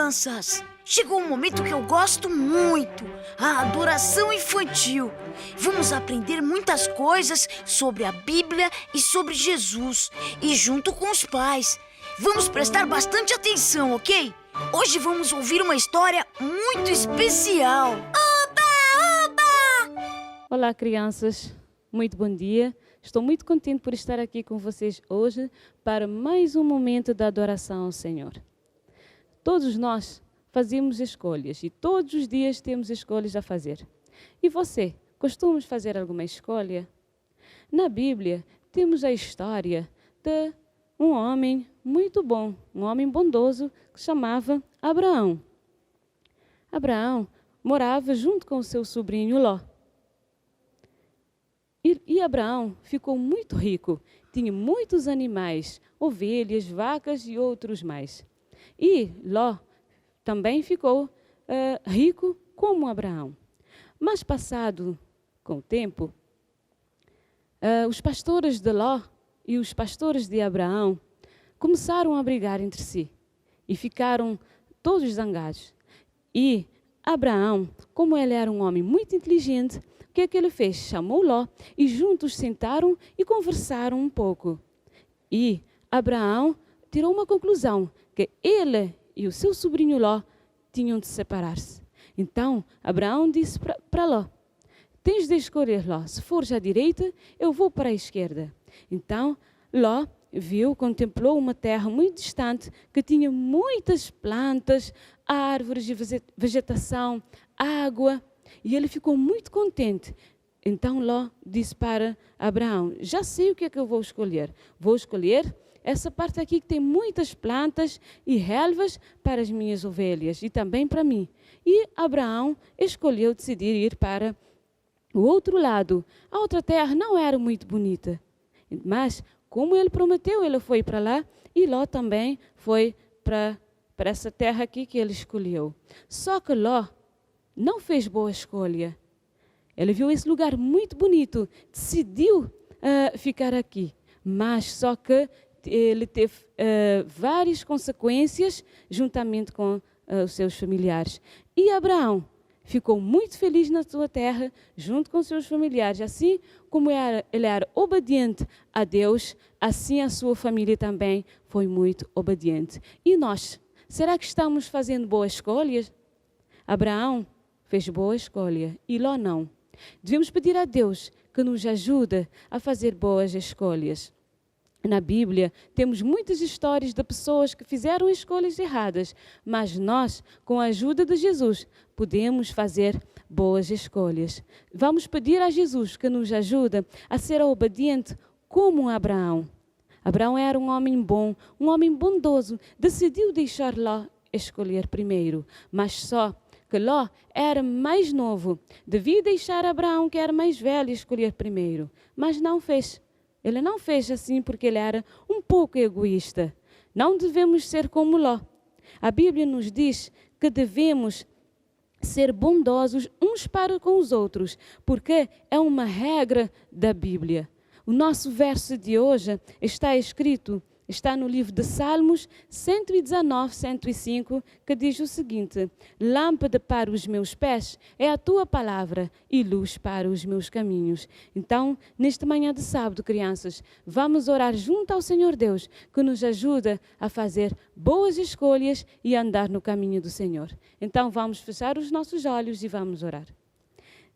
crianças! Chegou um momento que eu gosto muito, a adoração infantil. Vamos aprender muitas coisas sobre a Bíblia e sobre Jesus, e junto com os pais. Vamos prestar bastante atenção, ok? Hoje vamos ouvir uma história muito especial. Oba, oba! Olá, crianças. Muito bom dia. Estou muito contente por estar aqui com vocês hoje para mais um momento da adoração ao Senhor. Todos nós fazemos escolhas e todos os dias temos escolhas a fazer. E você, costuma fazer alguma escolha? Na Bíblia, temos a história de um homem muito bom, um homem bondoso que se chamava Abraão. Abraão morava junto com o seu sobrinho Ló. E Abraão ficou muito rico, tinha muitos animais, ovelhas, vacas e outros mais. E Ló também ficou rico como Abraão. Mas passado com o tempo, os pastores de Ló e os pastores de Abraão começaram a brigar entre si e ficaram todos zangados. E Abraão, como ele era um homem muito inteligente, o que é que ele fez? Chamou Ló e juntos sentaram e conversaram um pouco. E Abraão tirou uma conclusão, que ele e o seu sobrinho Ló tinham de separar-se. Então, Abraão disse para Ló: tens de escolher, Ló, se fores à direita, eu vou para a esquerda. Então, Ló contemplou uma terra muito distante, que tinha muitas plantas, árvores e vegetação, água, e ele ficou muito contente. Então, Ló disse para Abraão: já sei o que é que eu vou escolher. Vou escolher essa parte aqui que tem muitas plantas e relvas para as minhas ovelhas e também para mim. E Abraão escolheu decidir ir para o outro lado. A outra terra não era muito bonita, mas como ele prometeu, ele foi para lá e Ló também foi para essa terra aqui que ele escolheu. Só que Ló não fez boa escolha. Ele viu esse lugar muito bonito, decidiu ficar aqui, mas só que ele teve várias consequências juntamente com os seus familiares. E Abraão ficou muito feliz na sua terra, junto com seus familiares. Assim como ele era obediente a Deus, assim a sua família também foi muito obediente. E nós, será que estamos fazendo boas escolhas? Abraão fez boa escolha e Ló não. Devemos pedir a Deus que nos ajude a fazer boas escolhas. Na Bíblia, temos muitas histórias de pessoas que fizeram escolhas erradas, mas nós, com a ajuda de Jesus, podemos fazer boas escolhas. Vamos pedir a Jesus que nos ajude a ser obediente como Abraão. Abraão era um homem bom, um homem bondoso, decidiu deixar Ló escolher primeiro, mas só que Ló era mais novo, devia deixar Abraão, que era mais velho, escolher primeiro, mas não fez. Ele não fez assim porque ele era um pouco egoísta. Não devemos ser como Ló. A Bíblia nos diz que devemos ser bondosos uns para com os outros, porque é uma regra da Bíblia. O nosso verso de hoje está no livro de Salmos 119, 105, que diz o seguinte: lâmpada para os meus pés é a tua palavra e luz para os meus caminhos. Então, nesta manhã de sábado, crianças, vamos orar junto ao Senhor Deus, que nos ajuda a fazer boas escolhas e andar no caminho do Senhor. Então, vamos fechar os nossos olhos e vamos orar.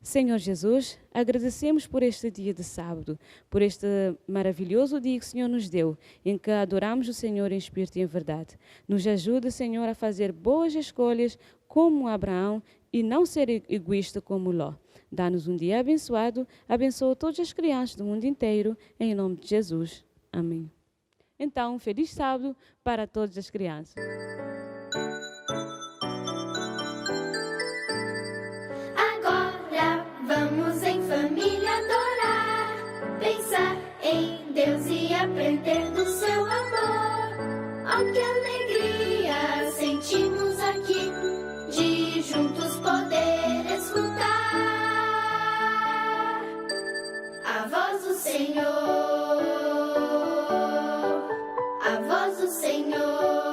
Senhor Jesus, agradecemos por este dia de sábado, por este maravilhoso dia que o Senhor nos deu, em que adoramos o Senhor em espírito e em verdade. Nos ajuda, Senhor, a fazer boas escolhas como Abraão e não ser egoísta como Ló. Dá-nos um dia abençoado, abençoa todas as crianças do mundo inteiro, em nome de Jesus. Amém. Então, feliz sábado para todas as crianças. Vamos em família adorar, pensar em Deus e aprender do seu amor. Oh, que alegria sentimos aqui, de juntos poder escutar a voz do Senhor, a voz do Senhor.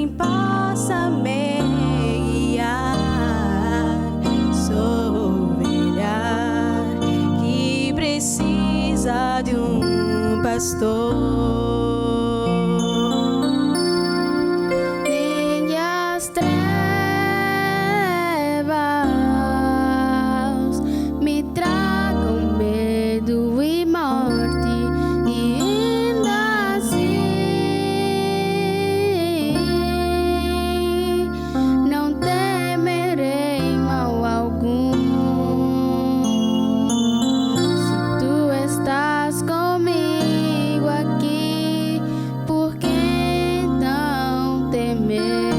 quem possa me guiar. Sou ovelha que precisa de um pastor. Nem as trevas me tragam medo e morte, e ainda assim não temerei mal algum. Se tu estás comigo aqui, por que então temer?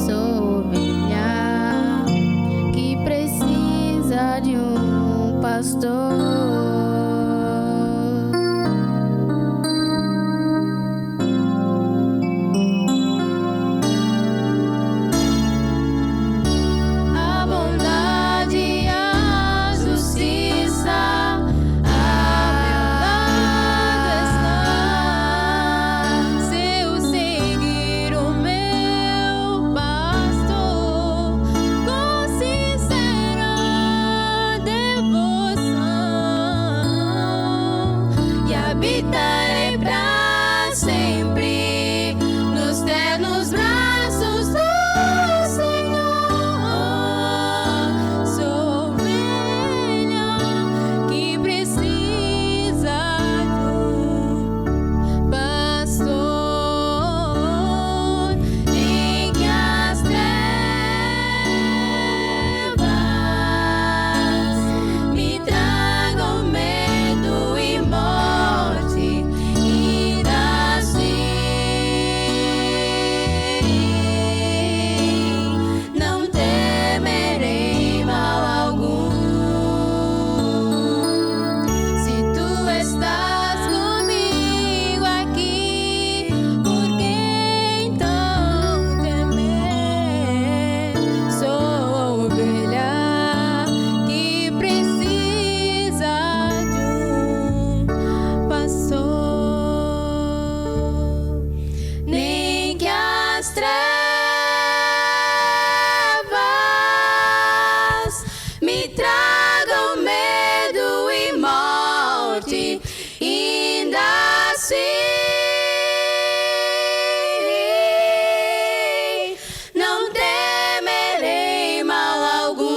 Sou ovelha que precisa de um pastor. A bondade e a justiça, a verdade está. Se eu seguir o meu pastor com sincera devoção, e habitarei pra sempre nos ternos braços do Senhor. Sou ovelha que precisa de um pastor. Nem que as trevas me tragam medo e morte, ainda assim não temerei mal algum. Se tu estás comigo aqui, por que então temer? Sou ovelha que precisa de um pastor. Nem que as trevas me tragam medo e morte, ainda assim não temerei mal algum.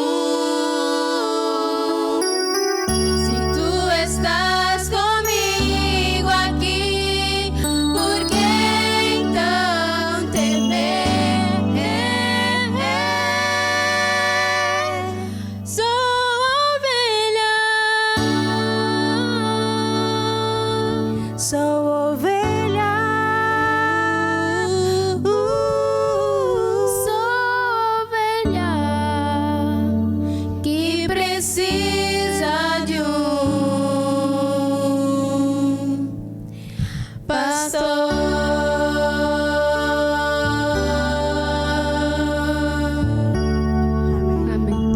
Se tu estás comigo aqui, por que então temer? Sou ovelha, sou ovelha, sou ovelha que precisa de um pastor. Amém.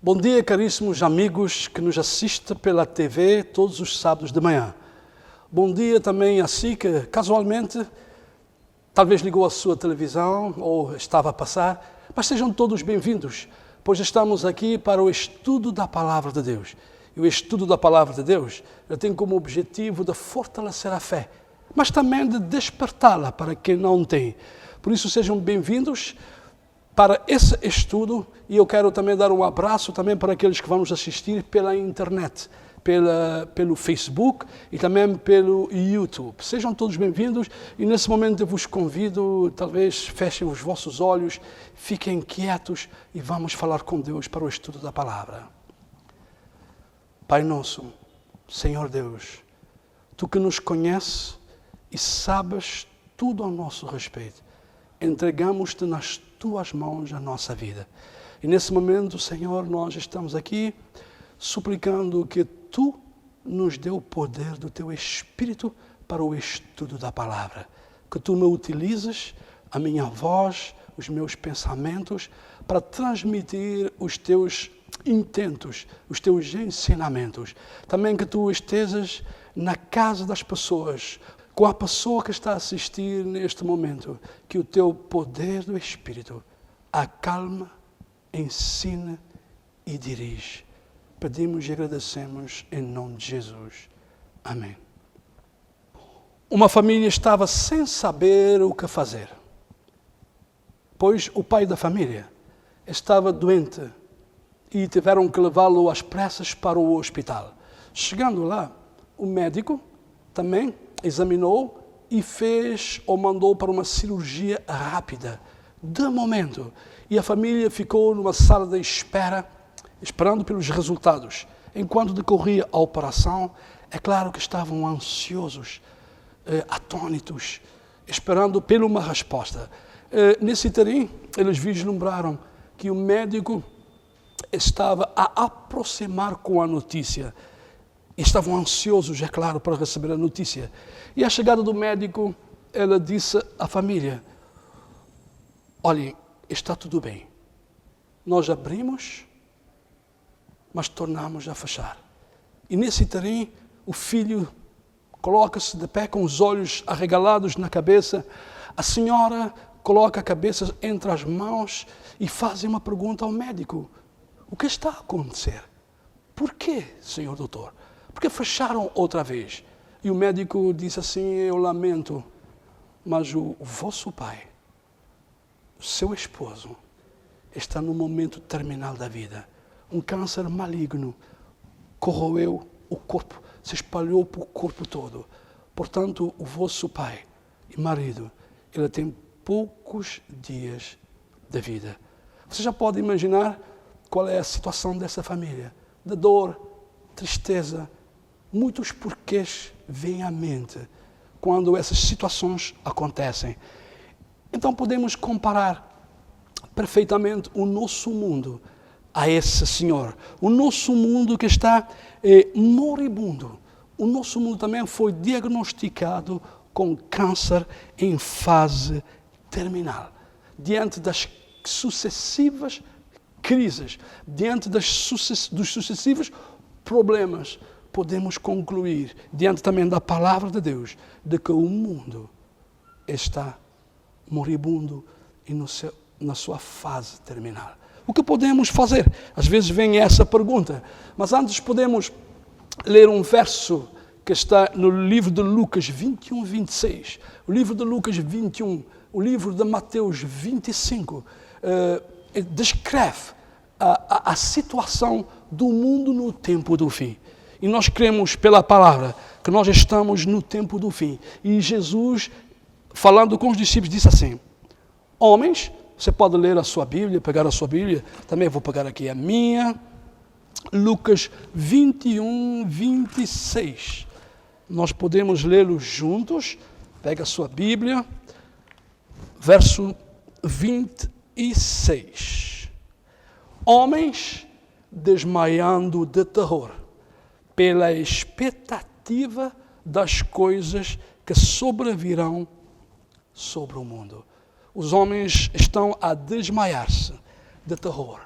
Bom dia, caríssimos amigos que nos assistem pela TV todos os sábados de manhã. Bom dia também a si que casualmente talvez ligou a sua televisão ou estava a passar, mas sejam todos bem-vindos, pois estamos aqui para o estudo da Palavra de Deus. E o estudo da Palavra de Deus tem como objetivo de fortalecer a fé, mas também de despertá-la para quem não tem. Por isso sejam bem-vindos para esse estudo, e eu quero também dar um abraço também para aqueles que vão nos assistir pela internet, pelo Facebook e também pelo YouTube. Sejam todos bem-vindos, e nesse momento eu vos convido, talvez fechem os vossos olhos, fiquem quietos e vamos falar com Deus para o estudo da palavra. Pai nosso, Senhor Deus, Tu que nos conheces e sabes tudo ao nosso respeito, entregamos-te nas Tuas mãos a nossa vida. E nesse momento, Senhor, nós estamos aqui suplicando que Tu nos dê o poder do Teu Espírito para o estudo da palavra. Que Tu me utilizes, a minha voz, os meus pensamentos, para transmitir os teus intentos, os teus ensinamentos. Também que tu estejas na casa das pessoas, com a pessoa que está a assistir neste momento, que o teu poder do Espírito acalma, ensina e dirige. Pedimos e agradecemos em nome de Jesus. Amém. Uma família estava sem saber o que fazer, pois o pai da família estava doente e tiveram que levá-lo às pressas para o hospital. Chegando lá, o médico também examinou e fez ou mandou para uma cirurgia rápida, de momento. E a família ficou numa sala de espera, esperando pelos resultados. Enquanto decorria a operação, é claro que estavam ansiosos, atônitos, esperando por uma resposta. Nesse interim, eles vislumbraram que o médico estava a aproximar com a notícia. Estavam ansiosos, é claro, para receber a notícia. E à chegada do médico, ela disse à família: olhem, está tudo bem. Nós abrimos, mas tornamos a fechar. E nesse interim, o filho coloca-se de pé com os olhos arregalados na cabeça. A senhora coloca a cabeça entre as mãos e faz uma pergunta ao médico: o que está a acontecer? Por quê, senhor doutor? Por que fecharam outra vez? E o médico disse assim: eu lamento, mas o vosso pai, o seu esposo, está no momento terminal da vida. Um câncer maligno corroeu o corpo, se espalhou para o corpo todo. Portanto, o vosso pai e marido, ele tem poucos dias de vida. Você já pode imaginar qual é a situação dessa família? De dor, tristeza, muitos porquês vêm à mente quando essas situações acontecem. Então podemos comparar perfeitamente o nosso mundo a esse Senhor. O nosso mundo que está moribundo. O nosso mundo também foi diagnosticado com câncer em fase terminal. Diante das sucessivas crises, diante dos sucessivos problemas, podemos concluir, diante também da palavra de Deus, de que o mundo está moribundo e na sua fase terminal. O que podemos fazer? Às vezes vem essa pergunta, mas antes podemos ler um verso que está no livro de Lucas 21, 26, o livro de Lucas 21, o livro de Mateus 25, descreve a situação do mundo no tempo do fim. E nós cremos pela palavra que nós estamos no tempo do fim. E Jesus, falando com os discípulos, disse assim: homens, você pode ler a sua Bíblia, pegar a sua Bíblia, também vou pegar aqui a minha, Lucas 21, 26. Nós podemos lê-lo juntos. Pega a sua Bíblia, verso 26. Homens desmaiando de terror, pela expectativa das coisas que sobrevirão sobre o mundo. Os homens estão a desmaiar-se de terror,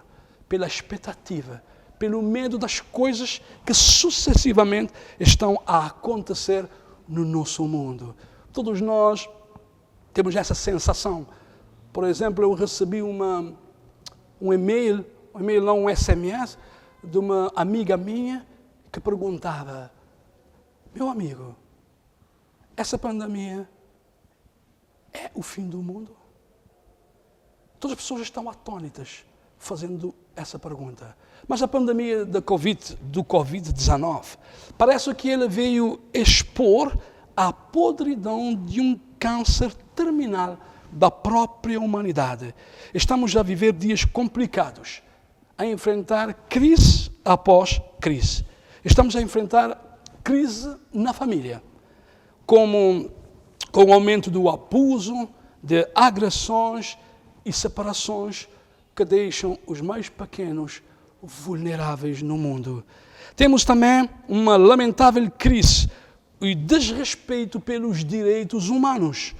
pela expectativa, pelo medo das coisas que sucessivamente estão a acontecer no nosso mundo. Todos nós temos essa sensação. Por exemplo, eu recebi um e-mail não, um SMS, de uma amiga minha que perguntava: meu amigo, essa pandemia é o fim do mundo? Todas as pessoas estão atônitas fazendo essa pergunta. Mas a pandemia do Covid-19, parece que ela veio expor a podridão de um câncer terminal da própria humanidade. Estamos a viver dias complicados, a enfrentar crise após crise. Estamos a enfrentar crise na família, com o aumento do abuso, de agressões e separações que deixam os mais pequenos vulneráveis no mundo. Temos também uma lamentável crise e desrespeito pelos direitos humanos,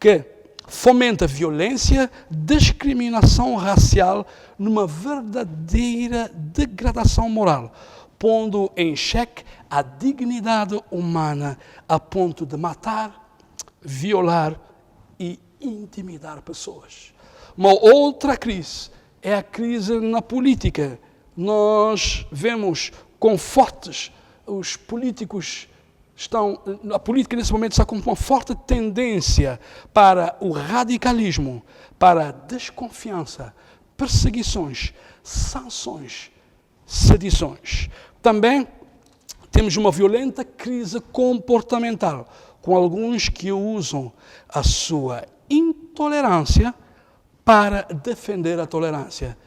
que fomenta violência, discriminação racial numa verdadeira degradação moral, pondo em xeque a dignidade humana a ponto de matar, violar e intimidar pessoas. Uma outra crise é a crise na política. Nós vemos com fortes os políticos a política nesse momento está com uma forte tendência para o radicalismo, para a desconfiança, perseguições, sanções, sedições. Também temos uma violenta crise comportamental, com alguns que usam a sua intolerância para defender a tolerância.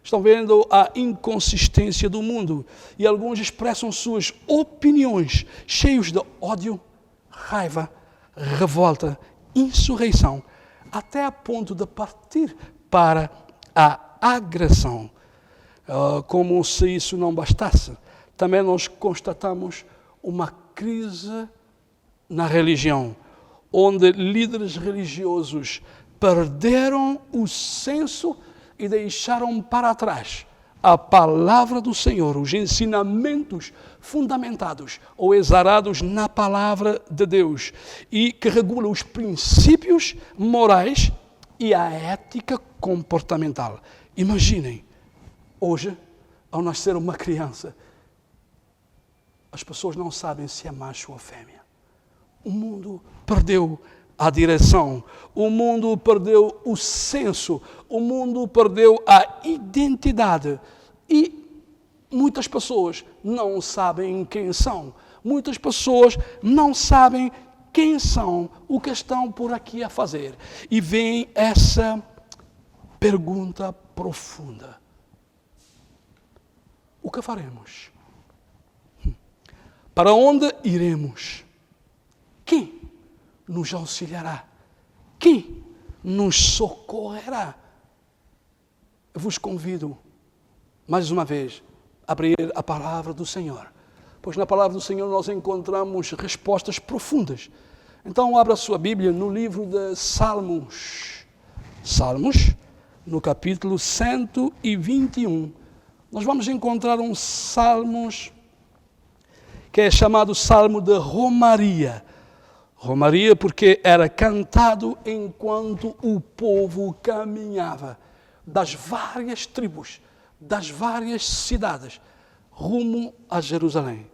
Estão vendo a inconsistência do mundo e alguns expressam suas opiniões cheios de ódio, raiva, revolta, insurreição, até a ponto de partir para a agressão. Como se isso não bastasse, também nós constatamos uma crise na religião, onde líderes religiosos perderam o senso e deixaram para trás a palavra do Senhor, os ensinamentos fundamentados ou exarados na palavra de Deus e que regulam os princípios morais e a ética comportamental. Imaginem, hoje, ao nascer uma criança, as pessoas não sabem se é macho ou fêmea. O mundo perdeu a direção, o mundo perdeu o senso, o mundo perdeu a identidade e muitas pessoas não sabem quem são, muitas pessoas não sabem quem são, o que estão por aqui a fazer. E vem essa pergunta profunda: o que faremos? Para onde iremos? Quem nos auxiliará? Quem nos socorrerá? Eu vos convido, mais uma vez, a abrir a palavra do Senhor, pois na palavra do Senhor nós encontramos respostas profundas. Então, abra a sua Bíblia no livro de Salmos. Salmos, no capítulo 121. Nós vamos encontrar um Salmos que é chamado Salmo de Romaria. Romaria porque era cantado enquanto o povo caminhava das várias tribos, das várias cidades, rumo a Jerusalém.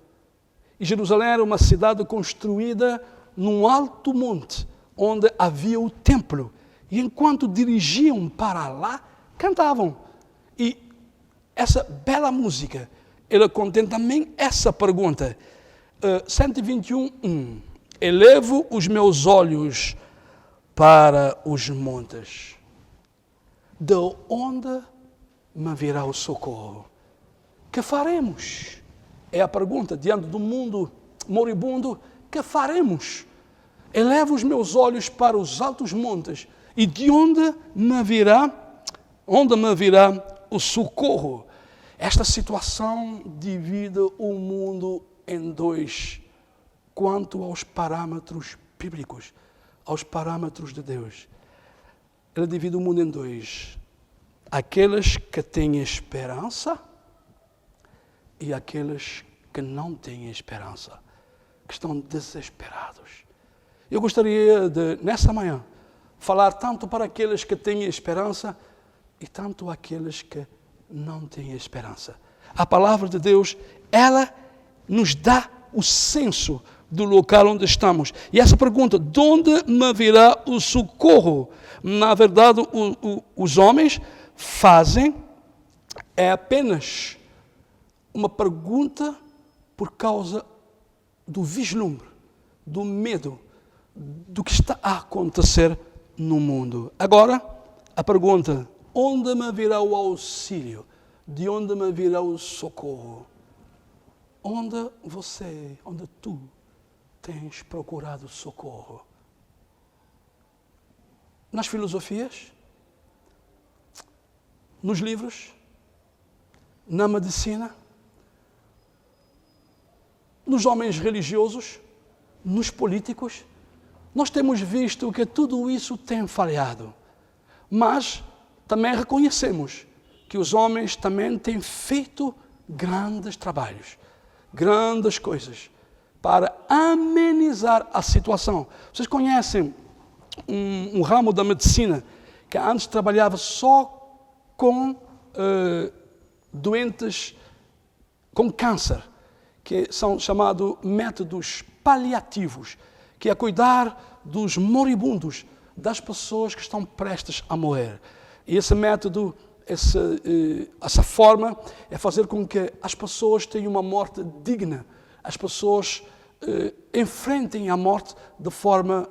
E Jerusalém era uma cidade construída num alto monte, onde havia o templo. E enquanto dirigiam para lá, cantavam. E essa bela música, ela contém também essa pergunta. 121:1. Elevo os meus olhos para os montes. De onde me virá o socorro? Que faremos? É a pergunta diante do mundo moribundo. Que faremos? Elevo os meus olhos para os altos montes. E de onde me virá o socorro? Esta situação divide o mundo em dois, quanto aos parâmetros bíblicos, aos parâmetros de Deus. Ele divide o mundo em dois. Aqueles que têm esperança e aqueles que não têm esperança, que estão desesperados. Eu gostaria de, nessa manhã, falar tanto para aqueles que têm esperança e tanto aqueles que não têm esperança. A palavra de Deus, ela nos dá o senso do local onde estamos. E essa pergunta, de onde me virá o socorro? Na verdade, os homens fazem é apenas uma pergunta por causa do vislumbre, do medo, do que está a acontecer no mundo. Agora, a pergunta: onde me virá o auxílio? De onde me virá o socorro? Onde tu tens procurado socorro? Nas filosofias? Nos livros? Na medicina? Nos homens religiosos? Nos políticos? nós temos visto que tudo isso tem falhado. Mas também reconhecemos que os homens também têm feito grandes trabalhos, grandes coisas, para amenizar a situação. Vocês conhecem um ramo da medicina que antes trabalhava só com doentes com câncer, que são chamados métodos paliativos, que é cuidar dos moribundos, das pessoas que estão prestes a morrer. E esse método, essa forma, é fazer com que as pessoas tenham uma morte digna, as pessoas enfrentem a morte de forma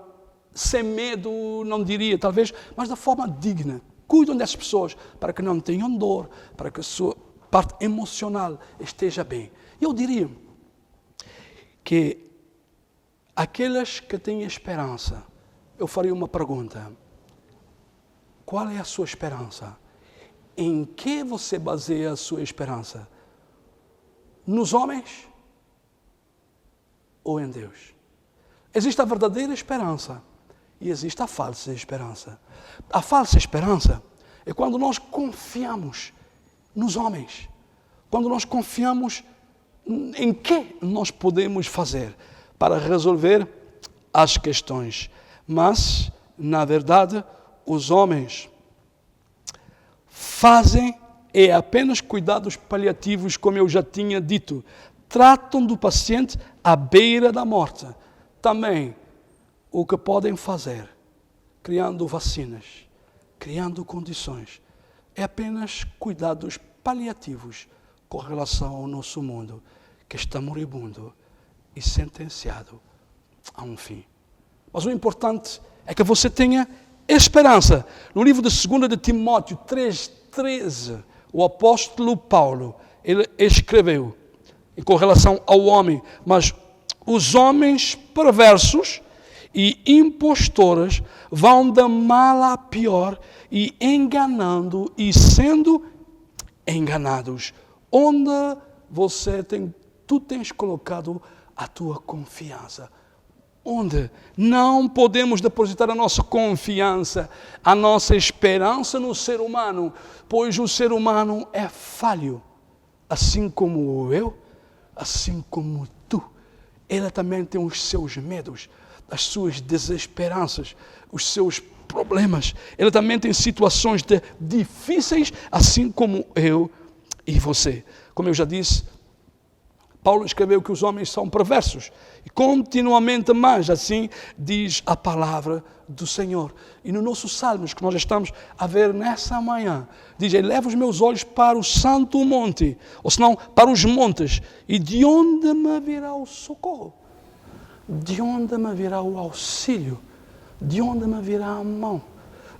sem medo, não diria talvez, mas de forma digna. Cuidam dessas pessoas para que não tenham dor, para que a sua parte emocional esteja bem. Eu diria que aqueles que têm esperança, eu faria uma pergunta. Qual é a sua esperança? Em que você baseia a sua esperança? Nos homens ou em Deus? Existe a verdadeira esperança e existe a falsa esperança. A falsa esperança é quando nós confiamos nos homens, quando nós confiamos em que nós podemos fazer para resolver as questões. Mas, na verdade, os homens fazem apenas cuidados paliativos, como eu já tinha dito. Tratam do paciente à beira da morte. Também, o que podem fazer, criando vacinas, criando condições, é apenas cuidados paliativos com relação ao nosso mundo, que está moribundo e sentenciado a um fim. Mas o importante é que você tenha esperança. No livro de 2 de Timóteo 3,13, o apóstolo Paulo, ele escreveu, e com relação ao homem, mas os homens perversos e impostores vão de mal a pior e enganando e sendo enganados. Onde tu tens colocado a tua confiança? Onde não podemos depositar a nossa confiança, a nossa esperança no ser humano, pois o ser humano é falho, assim como eu, assim como tu. Ele também tem os seus medos, as suas desesperanças, os seus problemas. Ele também tem situações difíceis, assim como eu e você. Como eu já disse, Paulo escreveu que os homens são perversos. E continuamente mais, assim diz a palavra do Senhor. E no nosso Salmos, que nós estamos a ver nessa manhã, diz: eleva os meus olhos para o santo monte, ou senão para os montes, e de onde me virá o socorro? De onde me virá o auxílio? De onde me virá a mão?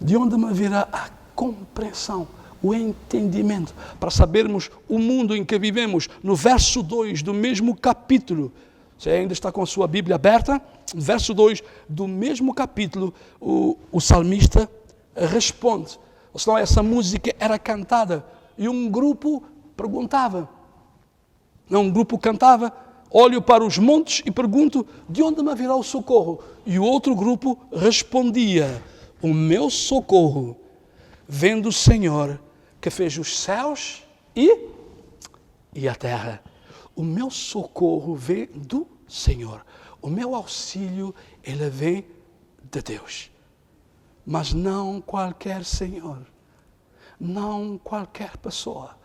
De onde me virá a compreensão? O entendimento, para sabermos o mundo em que vivemos. No verso 2 do mesmo capítulo, você ainda está com a sua Bíblia aberta? No verso 2 do mesmo capítulo, o salmista responde. Ou senão essa música era cantada e um grupo perguntava. Não, um grupo cantava: olho para os montes e pergunto, de onde me virá o socorro? E o outro grupo respondia: o meu socorro vem do Senhor, que fez os céus e a terra. O meu socorro vem do Senhor. O meu auxílio, ele vem de Deus. Mas não qualquer Senhor. Não qualquer pessoa.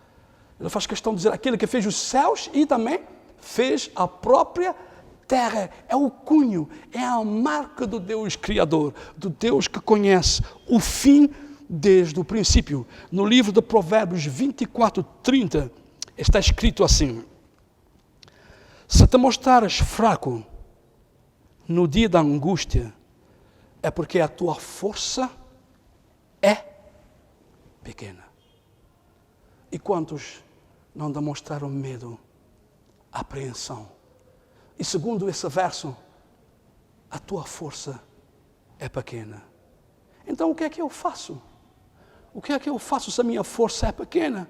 Ele faz questão de dizer aquele que fez os céus e também fez a própria terra. É o cunho, é a marca do Deus Criador, do Deus que conhece o fim desde o princípio. No livro de Provérbios 24:30 está escrito assim: se te mostrares fraco no dia da angústia, é porque a tua força é pequena. E quantos não demonstraram medo, apreensão? E segundo esse verso, a tua força é pequena. Então o que é que eu faço? O que é que eu faço se a minha força é pequena?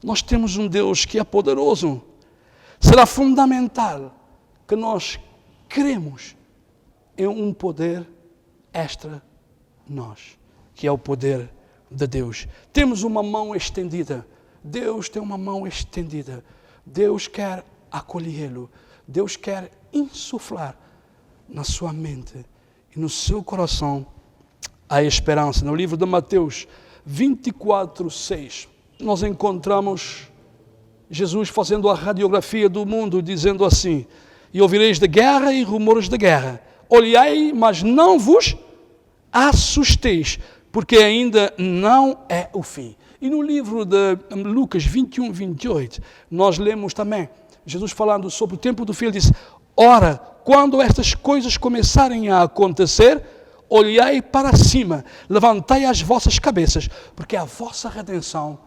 Nós temos um Deus que é poderoso. Será fundamental que nós cremos em um poder extra nós, que é o poder de Deus. Temos uma mão estendida. Deus tem uma mão estendida. Deus quer acolhê-lo. Deus quer insuflar na sua mente e no seu coração a esperança. No livro de Mateus 24:6, nós encontramos Jesus fazendo a radiografia do mundo, dizendo assim: e ouvireis de guerra e rumores de guerra. Olhai, mas não vos assusteis, porque ainda não é o fim. E no livro de Lucas 21:28, nós lemos também Jesus falando sobre o tempo do fim. Ele disse: ora, quando estas coisas começarem a acontecer, olhai para cima, levantai as vossas cabeças, porque a vossa redenção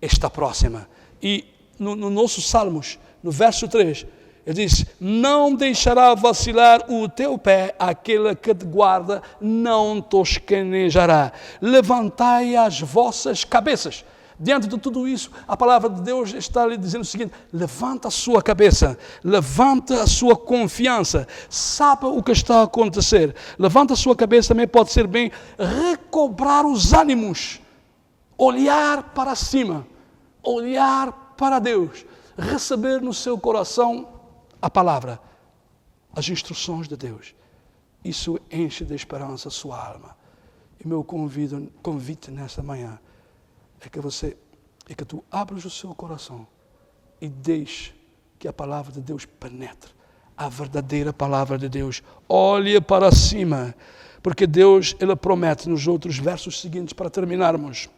está próxima. E no nosso Salmos, no verso 3, ele diz: não deixará vacilar o teu pé, aquele que te guarda não tosquenejará. Levantai as vossas cabeças. Diante de tudo isso, a palavra de Deus está lhe dizendo o seguinte: levanta a sua cabeça, levanta a sua confiança, sabe o que está a acontecer. Levanta a sua cabeça também pode ser bem recobrar os ânimos, olhar para cima, olhar para Deus, receber no seu coração a palavra, as instruções de Deus. Isso enche de esperança a sua alma. E meu convite nesta manhã é que tu abras o seu coração e deixe que a palavra de Deus penetre, a verdadeira palavra de Deus. Olhe para cima, porque Deus, Ele promete nos outros versos seguintes, para terminarmos: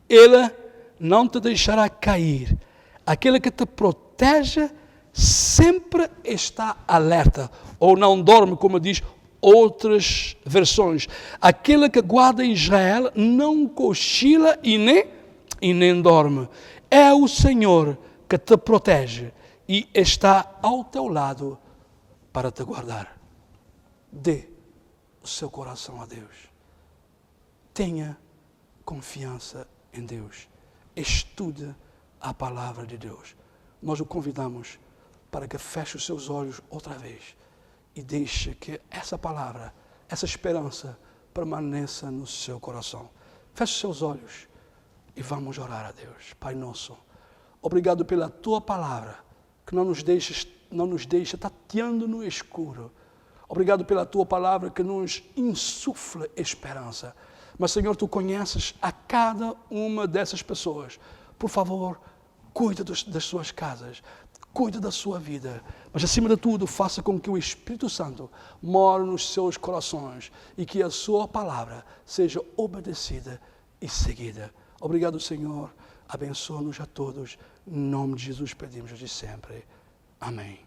Ele não te deixará cair, aquele que te protege sempre está alerta, ou não dorme, como diz outras versões. Aquele que guarda Israel não cochila e nem dorme. É o Senhor que te protege e está ao teu lado para te guardar. Dê o seu coração a Deus. Tenha confiança em Deus. Estude a palavra de Deus. Nós o convidamos para que feche os seus olhos outra vez e deixe que essa palavra, essa esperança permaneça no seu coração. Feche os seus olhos e vamos orar a Deus. Pai nosso, obrigado pela Tua palavra, que não nos deixa tateando no escuro. Obrigado pela Tua palavra que nos insufla esperança. Mas, Senhor, Tu conheces a cada uma dessas pessoas. Por favor, cuida das suas casas, cuida da sua vida, mas acima de tudo faça com que o Espírito Santo more nos seus corações e que a sua palavra seja obedecida e seguida. Obrigado, Senhor, abençoa-nos a todos, em nome de Jesus pedimos de sempre, amém.